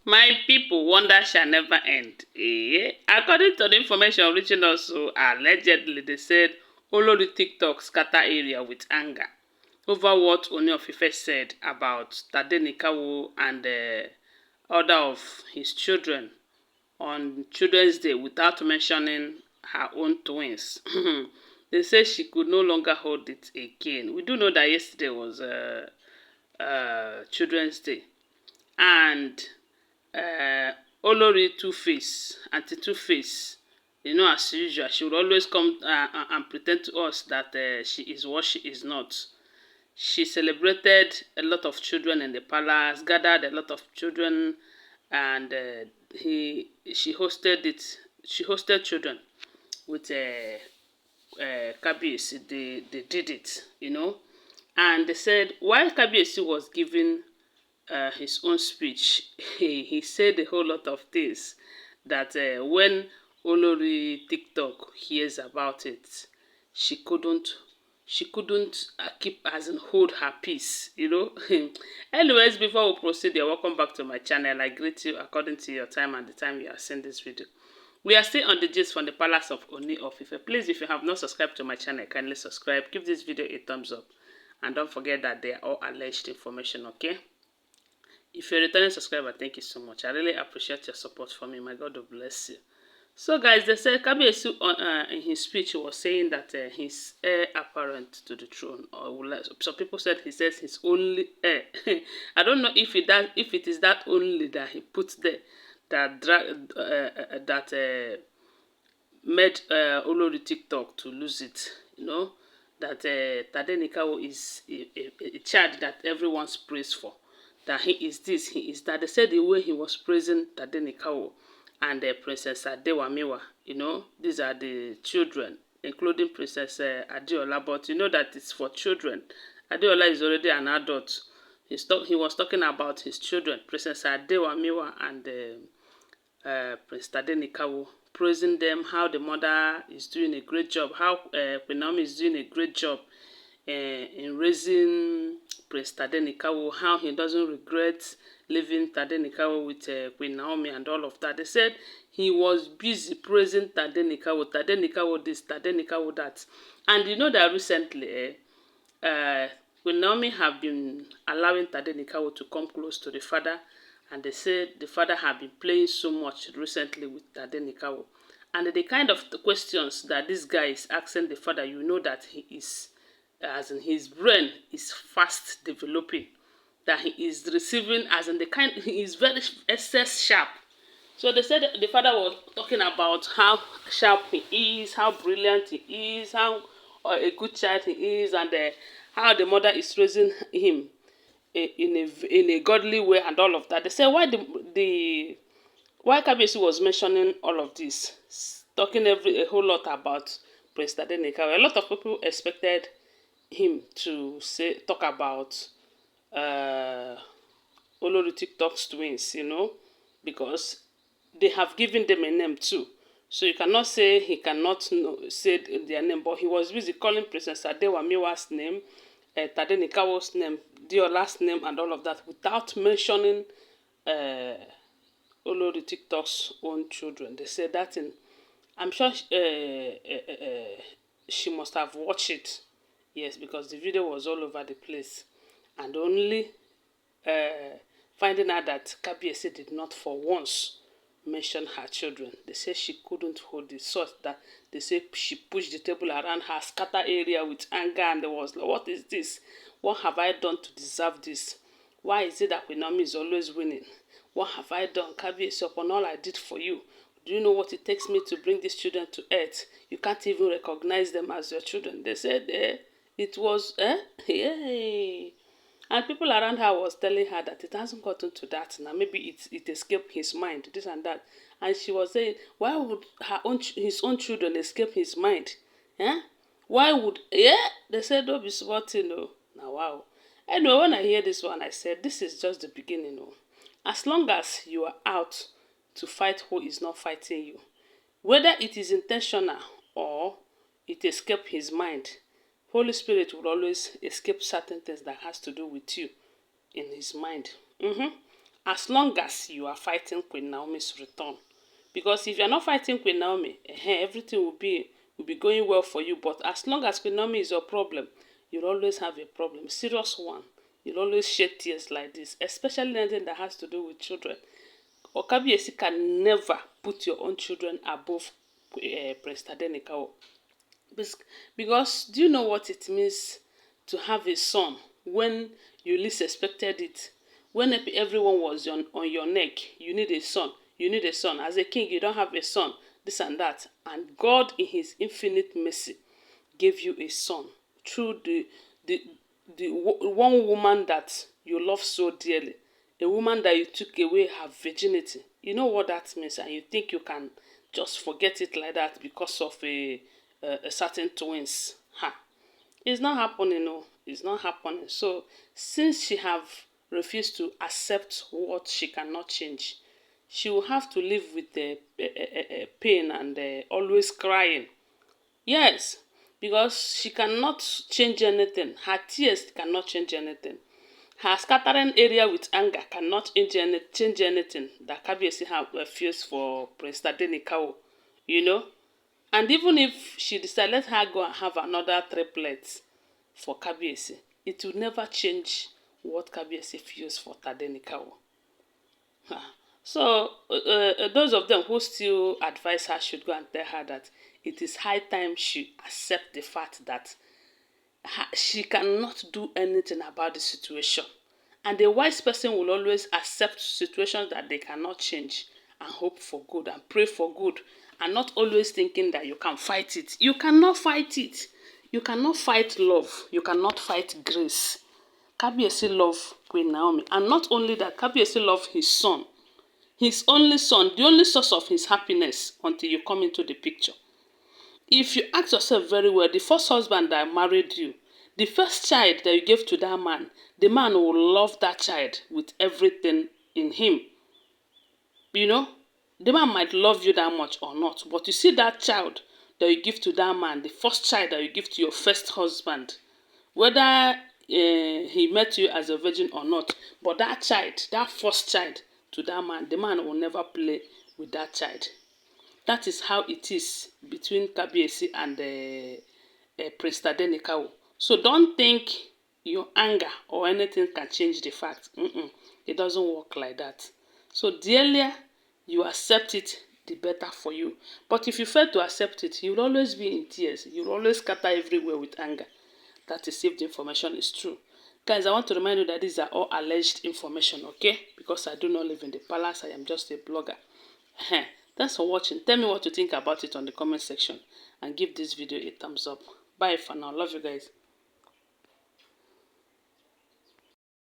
My people, wonder shall never end. According to the information reaching us, allegedly they said Olori TikTok scatter area with anger over what Ooni of Ife said about Tade and other of his children on Children's Day without mentioning her own twins. They say she could no longer hold it again. We do know that yesterday was Children's Day, and uh, Olori Two-Face, Auntie Two-Face, as usual, she would always come and pretend to us that she is what she is not. She celebrated a lot of children in the palace, gathered a lot of children, and she hosted it. She hosted children with Kabiyesi. They did it. And they said while Kabiyesi was giving his own speech, he said a whole lot of things that when Olori TikTok hears about it, she couldn't keep as in hold her peace. Anyways, before we proceed, you're welcome back to my channel. I greet you according to your time and the time you are seeing this video. We are still on the gist from the palace of Ooni of Ife. Please, if you have not subscribed to my channel, kindly subscribe. Give this video a thumbs up. And don't forget that they are all alleged information, okay? If you're a returning subscriber, thank you so much. I really appreciate your support for me. My God will bless you. So, guys, they said Kabiyesi in his speech was saying that his heir apparent to the throne, or some people said he says his only heir. I don't know if it is that only that he put there that made Olori TikTok to lose it. That Tade is a child that everyone prays for. That he is this, he is that. They said the way he was praising Tade and Princess Adewamiwa, these are the children, including Princess Adeola, but you know that it's for children. Adeola is already an adult. He was talking about his children, Princess Adewamiwa and Prince Tade, praising them, how the mother is doing a great job, how Queen Naomi is doing a great job in raising Prince Tade, how he doesn't regret leaving Tade with Queen Naomi and all of that. They said he was busy praising Tade this, Tade that. And you know that recently, Queen Naomi have been allowing Tade to come close to the father, and they said the father have been playing so much recently with Tade. And the kind of questions that this guy is asking the father, you know that he is, as in his brain is fast developing, that he is receiving, as in he is very excess sharp. So they said the father was talking about how sharp he is, how brilliant he is, how a good child he is, and how the mother is raising him in a godly way and all of that. They said why Kabiyesi was mentioning all of this, talking a whole lot about Prince Tade. A lot of people expected him to talk about Olori TikTok's twins, because they have given them a name too. So you cannot say he cannot say their name, but he was busy calling Princess Adewamiwa's name, Tade name, Diola's name, and all of that without mentioning Olori TikTok's own children. They said that I'm sure she must have watched it. Yes, because the video was all over the place. And only finding out that Kabiyesi did not for once mention her children. They say she couldn't hold it. So that they say she pushed the table around her, scatter area with anger, and there was, what is this? What have I done to deserve this? Why is it that Queen Naomi is always winning? What have I done, Kabiyesi, upon all I did for you? Do you know what it takes me to bring these children to earth? You can't even recognize them as your children. They said it was, yay. And people around her was telling her that it hasn't gotten to that now. Maybe it escaped his mind, this and that. And she was saying, why would his own children escape his mind? Why would, they said, don't be sporting, no. Now, wow. Anyway, when I hear this one, I said, this is just the beginning, no. As long as you are out to fight who is not fighting you, whether it is intentional or it escaped his mind, Holy Spirit will always escape certain things that has to do with you in his mind. as long as you are fighting Queen Naomi's return. Because if you're not fighting Queen Naomi, everything will be going well for you. But as long as Queen Naomi is your problem, you'll always have a problem, serious one. You'll always shed tears like this, especially anything that has to do with children. Okabiesi can never put your own children above Prince Tade. Because do you know what it means to have a son when you least expected it? When everyone was on your neck, you need a son. You need a son. As a king, you don't have a son. This and that. And God, in his infinite mercy, gave you a son through the one woman that you love so dearly. A woman that you took away her virginity. You know what that means, and you think you can just forget it like that because of a certain twins. It's not happening, no. It's not happening. So since she have refused to accept what she cannot change, she will have to live with the pain and always crying. Yes, because she cannot change anything. Her tears cannot change anything. Her scattering area with anger cannot change anything that Kabiyesi feels for Prince Tade. You know? And even if she decides, let her go and have another triplet for Kabiyesi, it will never change what Kabiyesi feels for Tade. So those of them who still advise her should go and tell her that it is high time she accept the fact that she cannot do anything about the situation. And a wise person will always accept situations that they cannot change and hope for good and pray for good, and not always thinking that you can fight it. You cannot fight it. You cannot fight love. You cannot fight grace. Kabiyesi love Queen Naomi. And not only that, Kabiyesi love his son. His only son, the only source of his happiness until you come into the picture. If you ask yourself very well, the first husband that married you, the first child that you gave to that man, the man will love that child with everything in him. You know, the man might love you that much or not, but you see that child that you give to that man, the first child that you give to your first husband, whether he met you as a virgin or not, but that child, that first child to that man, the man will never play with that child. That is how it is between Kabiyesi and Prince Tade. So don't think your anger or anything can change the fact. It doesn't work like that. So the earlier you accept it, the better for you. But if you fail to accept it, you'll always be in tears. You'll always scatter everywhere with anger. That is if the information is true. Guys, I want to remind you that these are all alleged information, okay? Because I do not live in the palace. I am just a blogger. Thanks for watching. Tell me what you think about it on the comment section and give this video a thumbs up. Bye for now. Love you guys.